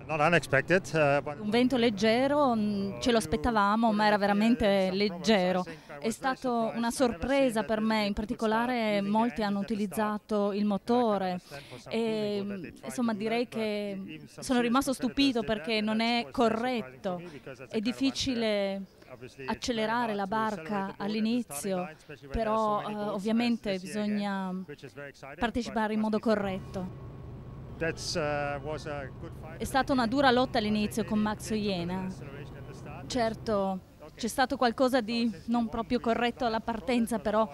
Un vento leggero, ce lo aspettavamo, ma era veramente leggero. È stata una sorpresa per me, in particolare molti hanno utilizzato il motore e insomma direi che sono rimasto stupito perché non è corretto, è difficile accelerare la barca all'inizio, però ovviamente bisogna partecipare in modo corretto. È stata una dura lotta all'inizio con Max Oiena. Certo, c'è stato qualcosa di non proprio corretto alla partenza, però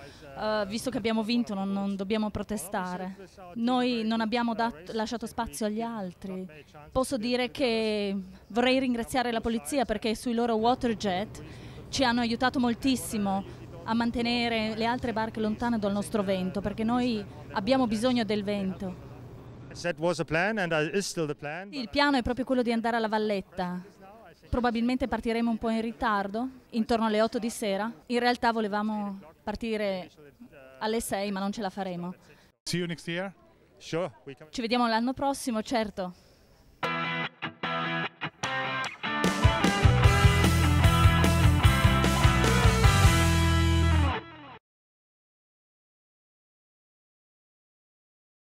visto che abbiamo vinto non dobbiamo protestare. Noi non abbiamo lasciato spazio agli altri. Posso dire che vorrei ringraziare la polizia perché sui loro waterjet ci hanno aiutato moltissimo a mantenere le altre barche lontane dal nostro vento, perché noi abbiamo bisogno del vento. Il piano è proprio quello di andare alla Valletta. Probabilmente partiremo un po' in ritardo, intorno alle 8 di sera. In realtà volevamo partire alle 6, ma non ce la faremo. See you next year. Ci vediamo l'anno prossimo, certo.